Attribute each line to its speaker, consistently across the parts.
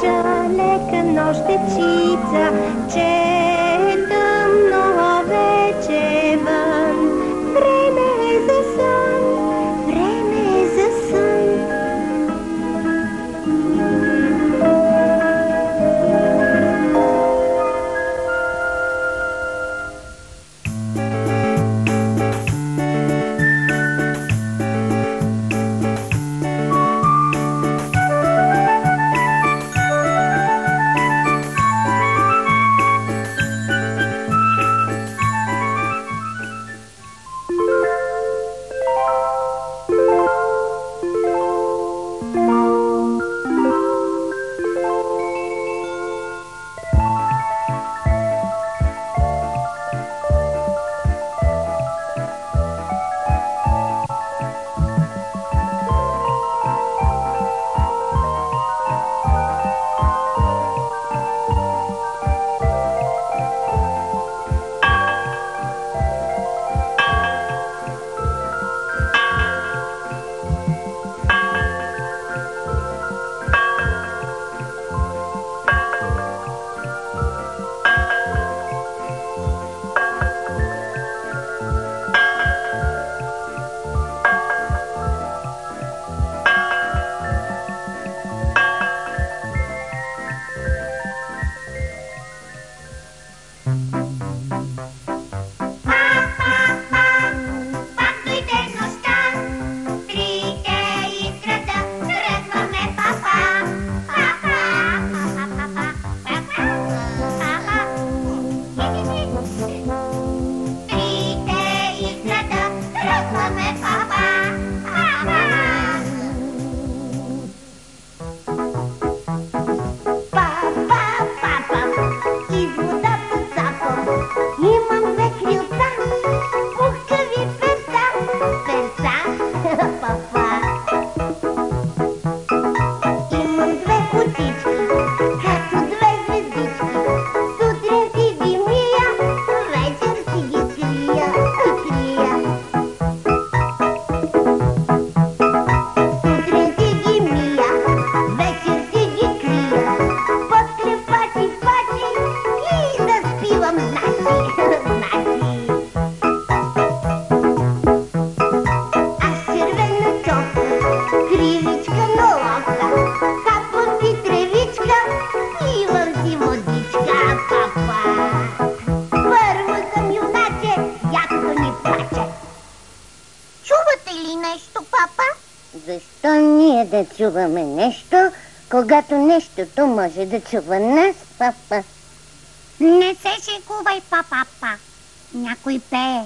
Speaker 1: Лека, лека нощечица, че тъмно вече вън. Време е за сън, време е за сън.
Speaker 2: Защо ние да чуваме нещо, когато нещото може да чува нас, папа?
Speaker 3: Не се шегувай, папа. Някой пее.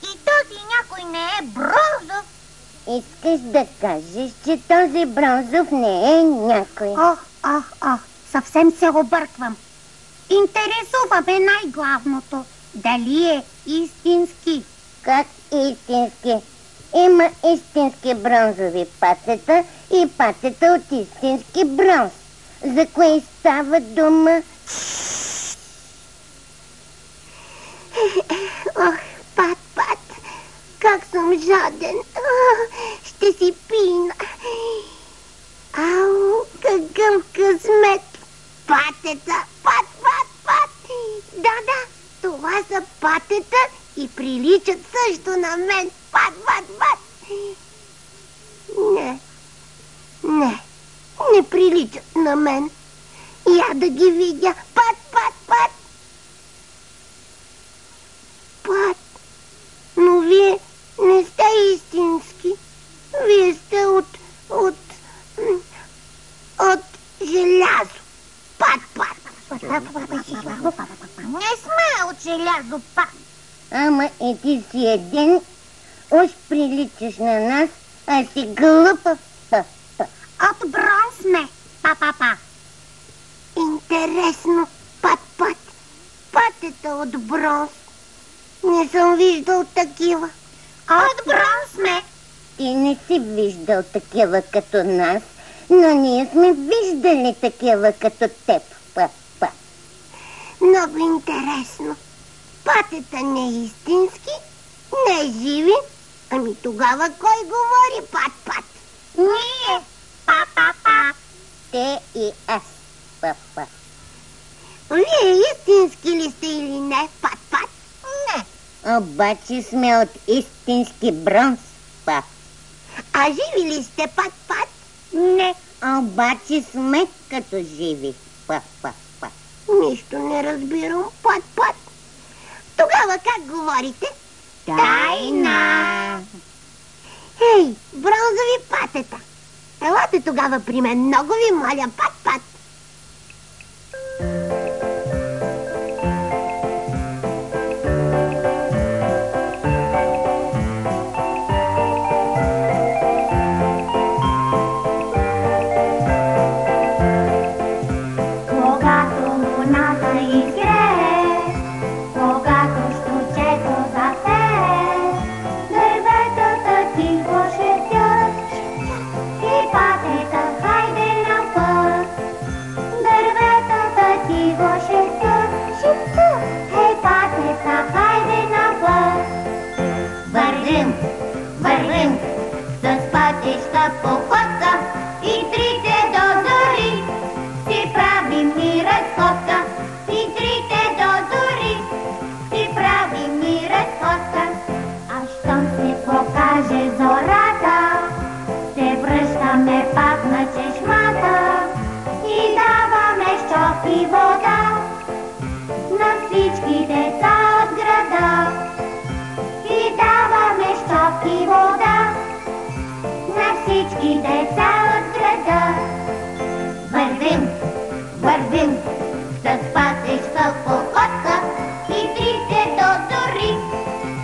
Speaker 3: И този някой не е Бронзов.
Speaker 2: Искаш да кажеш, че този Бронзов не е някой?
Speaker 3: Ох, съвсем се обърквам. Интересуваме най-главното. Дали е истински?
Speaker 2: Как истински? Има истински бронзови патета и патета от истински бронз. За кое става дума?
Speaker 3: Ох, Пат, как съм жаден. Ще си пина. Ау, какъв късмет. Патета, Пат. Да, това са патета и приличат също на мен. Пат. Не приличат на мен. Я да ги видя. Пат. Но вие не сте истински. Вие сте от желязо. Пат. Не сме от желязо, Пат.
Speaker 2: Ама и ти си един, уж приличаш на нас, а си глупав, папа.
Speaker 3: От бронз сме, папа. Интересно, Пат. Патета от бронз. Не съм виждал такива. От бронз сме.
Speaker 2: Ти не си виждал такива като нас, но ние сме виждали такива като теб, папа.
Speaker 3: Много интересно. Патета не е истински, не е живи. Ами тогава кой говори, Пат? Ние, папа.
Speaker 2: Те и аз. обаче сме от истински бронз, пап.
Speaker 3: А живи ли сте, Пат-Пат?
Speaker 2: Не, обаче сме като живи, пап.
Speaker 3: Нищо не разбирам, Пат-Пат. Тогава как говорите?
Speaker 2: Тайна!
Speaker 3: Ей, бронзови патета! Елате тогава при мен, много ви моля, Пат-Пат.
Speaker 1: Вървим с пътища походка и трите до зори си правим ми разходка. И трите до зори си правим ми разходка. А щом се покаже зората, се връщаме пак на чешмата и даваме щоп и вода на всички деца от града. И даваме щоп и вода на всички деца от града. Вървим с пътища походка и трите до зори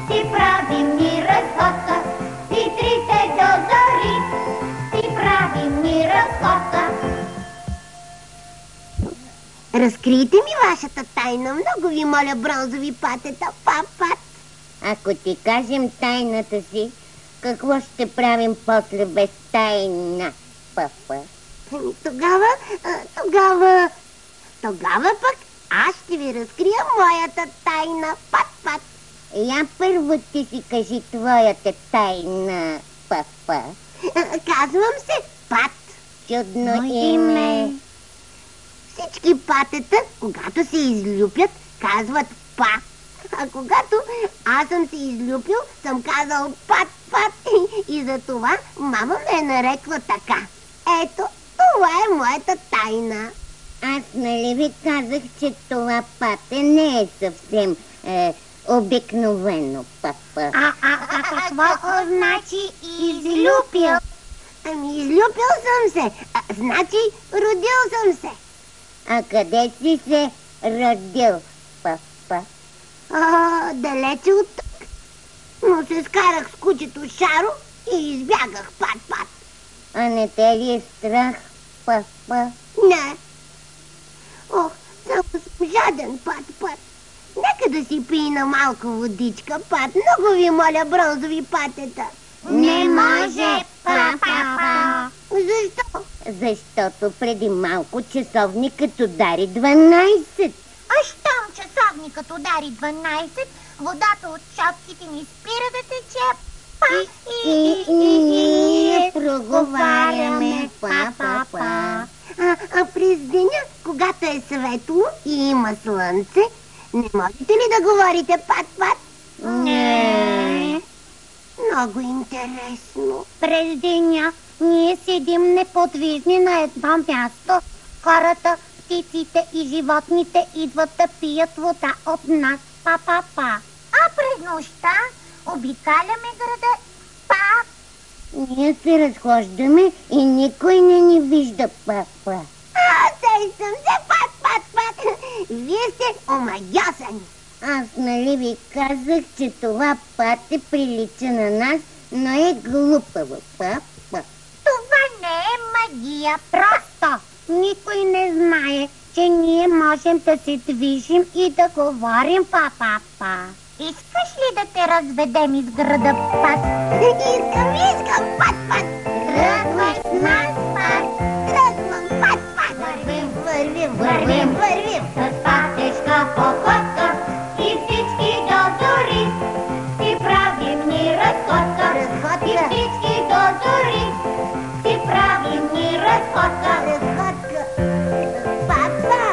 Speaker 1: си правим ми разходка. И трите до зори си правим ми разходка.
Speaker 3: Разкрийте ми вашата тайна, много ви моля, бронзови патета, Пат-Пат.
Speaker 2: Ако ти кажем тайната си, какво ще правим после без тайна, папа?
Speaker 3: Тогава пък аз ще ви разкрия моята тайна, Пат-Пат.
Speaker 2: Я първо ти си кажи твоята тайна, папа.
Speaker 3: Казвам се Пат.
Speaker 2: Чудно име.
Speaker 3: Всички патета, когато се излюпят, казват па. А когато аз съм се излюпил, съм казал Пат-Пат. И за това мама ме е нарекла така. Ето, това е моята тайна.
Speaker 2: Аз нали ви казах, че това пате не е съвсем обикновено, папа.
Speaker 1: Какво значи излюпил?
Speaker 3: Ами излюпил съм се, значи родил съм се.
Speaker 2: А къде си се родил, папа?
Speaker 3: Далече от тук. Но се скарах с кучето Шаро и избягах, Пат-Пат.
Speaker 2: А не те ли е страх, папа?
Speaker 3: Не. Ох, само съм жаден, Пат-Пат. Нека да си пина малко водичка, Пат. Много ви моля, бронзови патета.
Speaker 1: Не може, папа.
Speaker 3: Защо?
Speaker 2: Защото преди малко часовникът удари 12.
Speaker 1: А щом часовникът удари 12, водата от чопките ни спира да тече.
Speaker 2: И ние проговаряме, папа.
Speaker 3: А през деня, когато е светло и има слънце, не можете ли да говорите, Пат-Пат?
Speaker 2: Не.
Speaker 3: Много интересно.
Speaker 1: През деня ние седим неподвижни на едно място. Хората, птиците и животните идват да пият вода от нас, папа. А през нощта обикаляме града, пап.
Speaker 2: Ние се разхождаме и никой не ни вижда, папа.
Speaker 3: Сей съм се, Пат-Пат. Вие сте омагьосани.
Speaker 2: Аз нали ви казах, че това пате прилича на нас, но е глупаво, папа.
Speaker 1: Това не е магия, просто. Никой не знае, че ние можем да се движим и да говорим, папа. Искаш ли да те разведем из града, Пат?
Speaker 3: Искам, Пат-Пат.
Speaker 1: Тръгвай с нас, Пат.
Speaker 3: Тръгвам, Пат-Пат.
Speaker 1: Вървим с патешка походка и всички до зори си правим ни разходка. И всички до зори си правим ни разходка.
Speaker 3: Папа.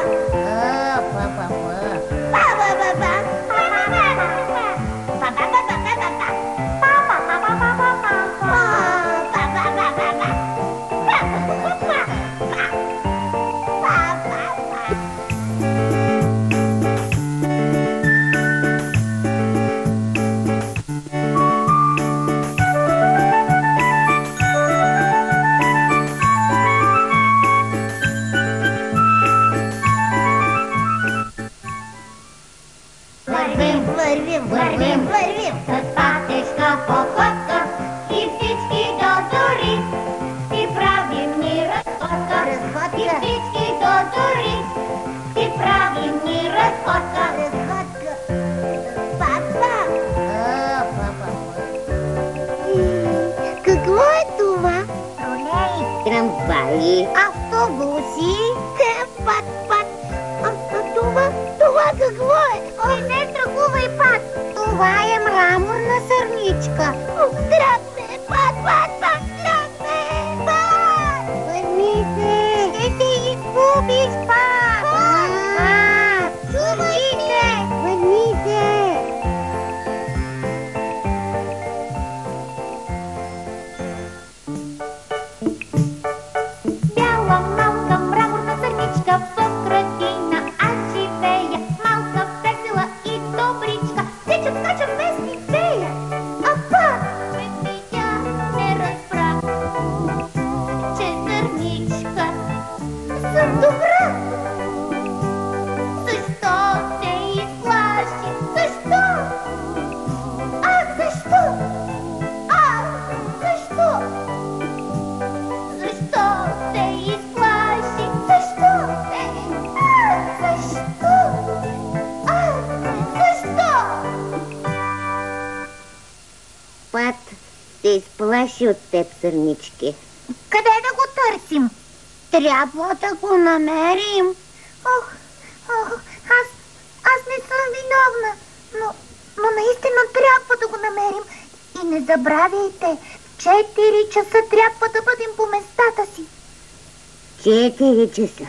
Speaker 2: Трамваи.
Speaker 1: Автобуси.
Speaker 3: Пат, Пат. Това какво е?
Speaker 1: Не страхувай, Пат. Това е мраморна сърничка.
Speaker 3: Страх ме, Пат, страх ме. Пат!
Speaker 1: Върни се. Ще се изгубиш, Пат. Пат, върни се. Върни се. Бяла малка мраморна сърничка в градина аз живея. Малка, весела и добричка. Тичам, скачам, песни пея. А Пат ме видя, не разбра, че сърничка съм добра. Защо се изплаши? Защо? Защо? Защо? Защо се изплаши? Защо? Защо? Защо?
Speaker 2: Пат се изплаши от теб, сърнички.
Speaker 1: Къде да го търсим? Трябва да го намерим. Аз не съм виновна, но наистина трябва да го намерим. И не забравяйте, в 4 часа трябва да бъдем по местата си.
Speaker 2: 4 часа.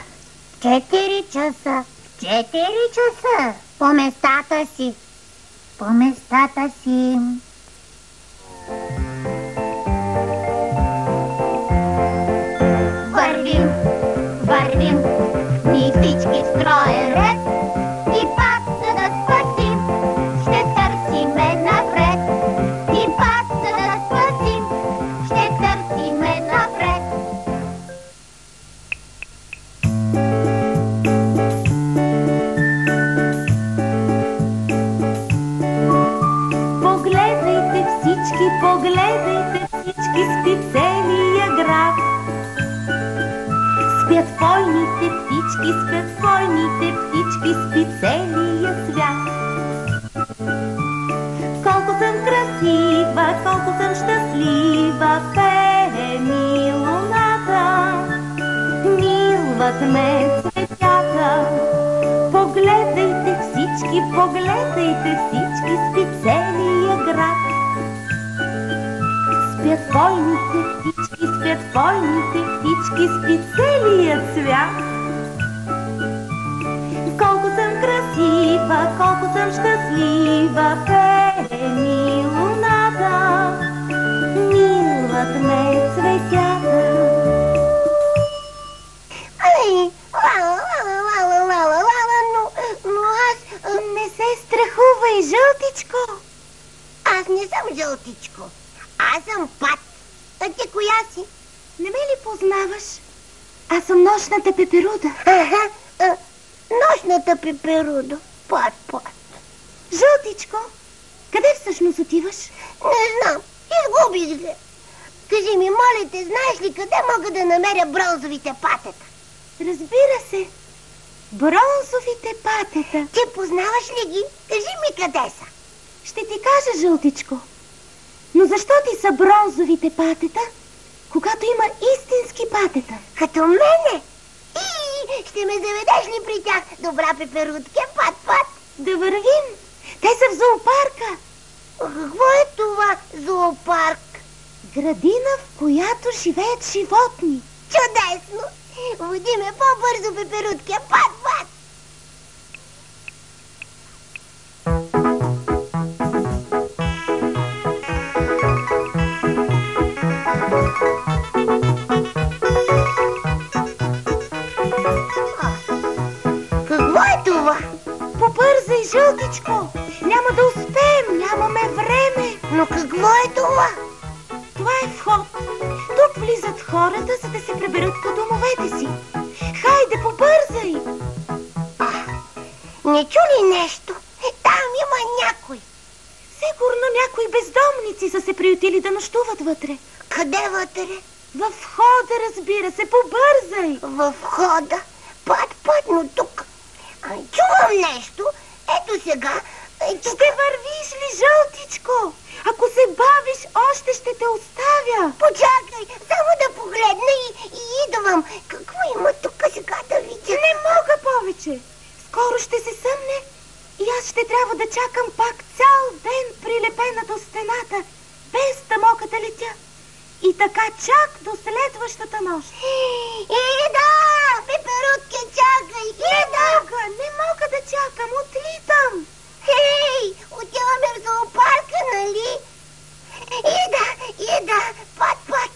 Speaker 1: 4 часа. 4 часа. По местата си. По местата си. Вървим, вървим, ние всички в троен ред. И Пат, за да спасим, ще търсиме напред. И Пат, за да спасим, ще търсиме напред.
Speaker 4: Погледайте всички, спи целия град. Спят войните птички, спят войните птички, спи целия свят. Колко съм красива, колко съм щастлива, пее ми луната. Милват ме цветята. Погледайте всички, спи целия град. Спят войните птички, спи целият свят. Колко съм красива, колко съм щастлива, пее ми луната. Милват ме цветята.
Speaker 3: Но аз...
Speaker 1: Не се страхувай, жълтичко.
Speaker 3: Аз не съм жълтичко. Аз съм Пат. А ти коя си?
Speaker 1: Не ме ли познаваш? Аз съм нощната пеперуда.
Speaker 3: Нощната пеперуда. Пат.
Speaker 1: Жълтичко, къде всъщност отиваш?
Speaker 3: Не знам. Изгубих се. Кажи ми, моля те, знаеш ли къде мога да намеря бронзовите патета?
Speaker 1: Разбира се. Бронзовите патета.
Speaker 3: Ти познаваш ли ги? Кажи ми къде са.
Speaker 1: Ще ти кажа, жълтичко. Но защо ти са бронзовите патета, когато има истински патета?
Speaker 3: Като мене? Ще ме заведеш ли при тях, добра пеперудке, Пат?
Speaker 1: Да вървим. Те са в зоопарка.
Speaker 3: Какво е това зоопарк?
Speaker 1: Градина, в която живеят животни.
Speaker 3: Чудесно! Води ме по-бързо, пеперудке, Пат! Какво е това?
Speaker 1: Побързай, жълтичко. Няма да успеем, нямаме време.
Speaker 3: Но какво е това?
Speaker 1: Това е вход. Тук влизат хората, за да се приберат по домовете си. Хайде, побързай!
Speaker 3: Не чу ли нещо? Там има някой.
Speaker 1: Сигурно някои бездомници са се приютили да нощуват вътре.
Speaker 3: Къде вътре?
Speaker 1: Във входа, разбира се, побързай!
Speaker 3: Във входа? Пат, но тук. Чувам нещо. Ето сега.
Speaker 4: Ще вървиш ли, жълтичко? Ако се бавиш, още ще те оставя.
Speaker 3: Почакай, само да погледна и идвам. Какво има тук сега да видя?
Speaker 4: Не мога повече. Скоро ще се съмне и аз ще трябва да чакам пак цял ден прилепена до стената, без да мога да летя. И така чак до следващата нощ.
Speaker 3: Ида! Пеперутке, чакай! Ида!
Speaker 4: Не мога да чакам, отлитам.
Speaker 3: Хей! Отиваме в зоопарка, нали? Ида! Пат!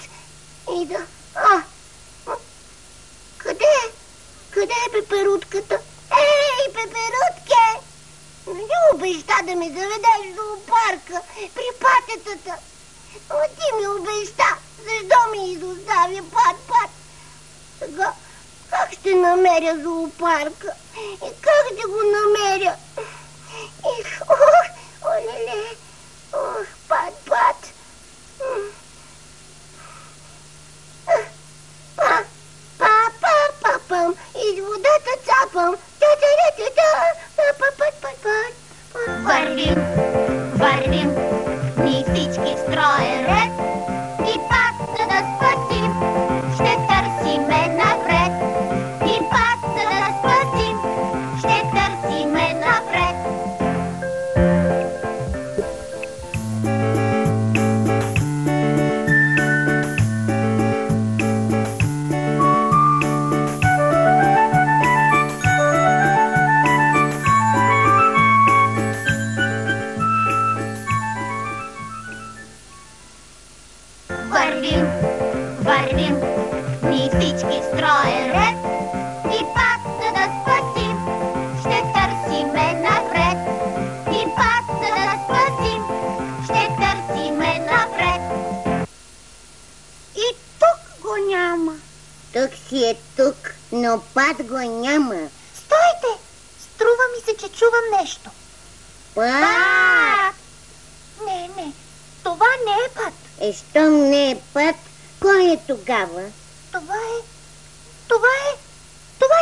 Speaker 3: Ида! Къде е пеперутката? Ей, пеперутке! Не обеща да ме заведеш в зоопарка при патетата. Но ти ми обеща. Защо ми изостави пат? Сега, как ще намеря зоопарка? И как ще го намеря? Олеле! Пат! Папам! Из водата цапам!
Speaker 1: Вървим, ние всички в строен ред и пак за да спасим, ще търсиме напред. И пак за да спасим, ще търсиме напред. Вървим, ние всички в строен ред и пак за да спасим, ще търсиме напред. И пак за да спасим, ще търсиме напред. И тук го няма.
Speaker 2: Тук си е тук, но пат го няма.
Speaker 1: Стойте! Струва ми се, че чувам нещо.
Speaker 2: Пат!
Speaker 1: Не, това не е пат.
Speaker 2: Щом не е пат, кой е тогава?
Speaker 1: Това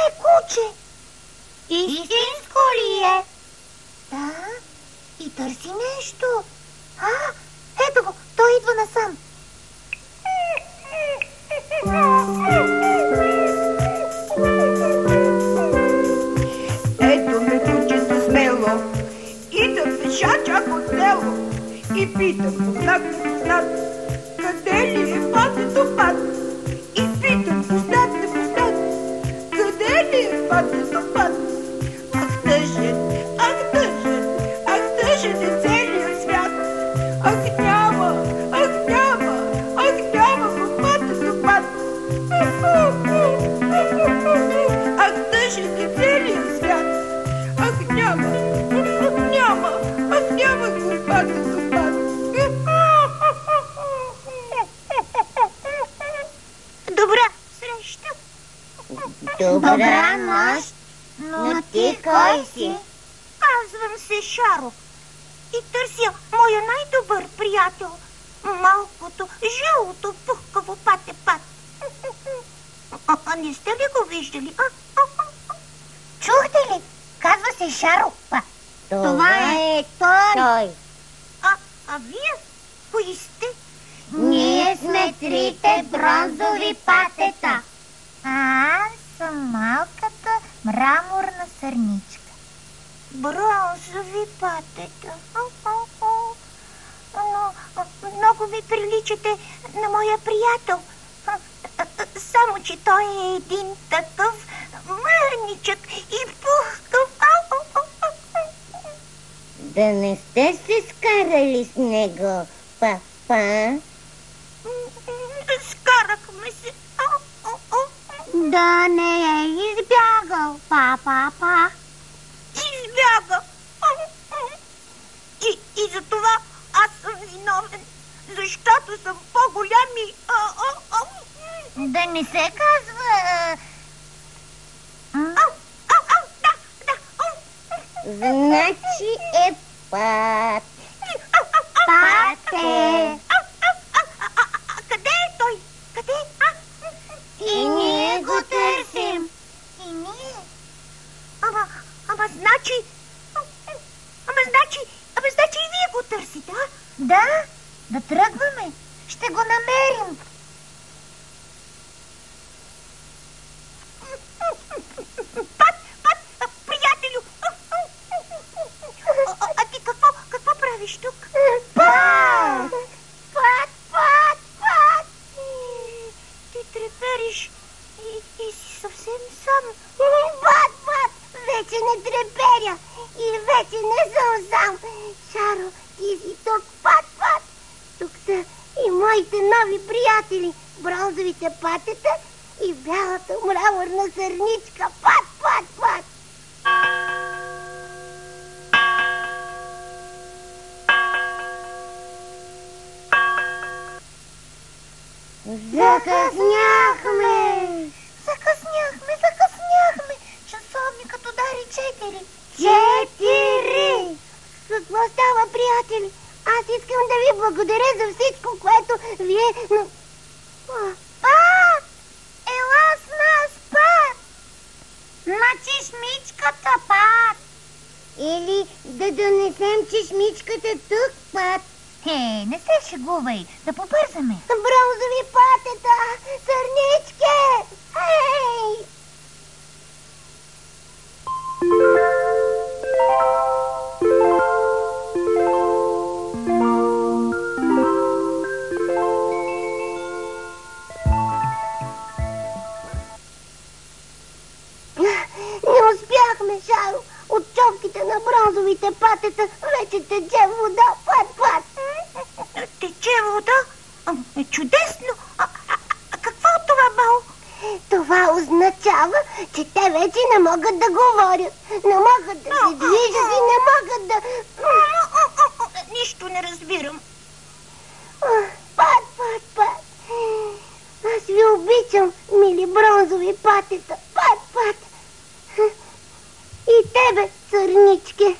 Speaker 1: е куче. Истинско ли е? Да, и търси нещо. Ето го, той идва насам.
Speaker 5: Ето ме кучето смело, идам пеша чак от село и питам познат, къде ли е патето пат? И питам познат, къде ли е патето пат? Ах тъжен е целият свят. Ах няма го патето пат. Ах тъжен е целият свят. Ах няма го патето пат.
Speaker 1: Добра среща.
Speaker 2: Добра нощ, но ти кой си?
Speaker 1: Казвам се Шаро и търся моя най-добър приятел, малкото, жълто, пухкаво пате-пат. Не сте ли го виждали? Чухте ли? Казва се Шаро.
Speaker 2: Това е той.
Speaker 1: А вие кои сте?
Speaker 2: Ние сме трите бронзови патета.
Speaker 1: Аз съм малката мраморна сърничка. Бронзови патета. Но много ви приличате на моя приятел. Само, че той е един такъв мъничък и пухкав.
Speaker 2: Да не сте се скарали с него, папа?
Speaker 1: Скарахме се.
Speaker 3: Да не е избягал, папа.
Speaker 1: Избяга. И за това аз съм виновен, защото съм по-голям и...
Speaker 3: Да не се казва...
Speaker 2: Значи е пат.
Speaker 3: Пате.
Speaker 1: Къде е той? Къде?
Speaker 3: И ние го търсим.
Speaker 1: И ние? Ама значи
Speaker 3: Пат, пат, вече не треперя и вече не съм сам. Шаро, ти си тук, пат, пат. Тук са и моите нови приятели, бронзовите патета и бялата мраморна сърничка, пат, пат, пат.
Speaker 2: Закъсняхме!
Speaker 1: Закъсняхме! Часовникът удари 4.
Speaker 2: 4!
Speaker 3: Какво става, приятели? Аз искам да ви благодаря за всичко, което вие...
Speaker 1: Пат! Ела с нас, Пат! На чешмичката, Пат!
Speaker 2: Или да донесем чешмичката тук, Пат.
Speaker 1: Не се шегувай, да побързаме.
Speaker 3: Бронзови патета! Сърнички! Ей! Не успяхме, Шаро. От човките на бронзовите патета вече тече вода, пат, пат.
Speaker 4: Тече вода? Чудесно! Какво от това, Бао?
Speaker 3: Това означава, че те вече не могат да говорят, не могат да се движат и не могат да...
Speaker 4: Нищо не разбирам.
Speaker 3: Пат, пат, пат. Аз ви обичам, мили бронзови патета. Пат, пат. И тебе, сърнички.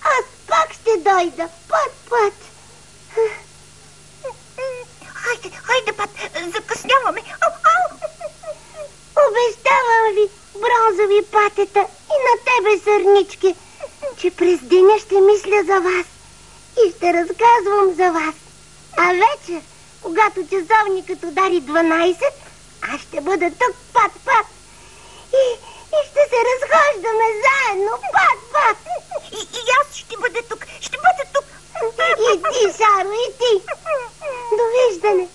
Speaker 3: Аз пак ще дойда. Пат, пат.
Speaker 4: Хайде, Пат, закъсняваме.
Speaker 3: Обещавам ви, бронзови патета, и на тебе, сърнички, че през деня ще мисля за вас и ще разказвам за вас. А вечер, когато часовникът удари 12, аз ще бъда тук, пат, пат. И ще се разхождаме заедно, пат, пат.
Speaker 4: И аз ще бъда тук, ще бъда тук.
Speaker 3: И ти, Шаро, и ти. Довиждане.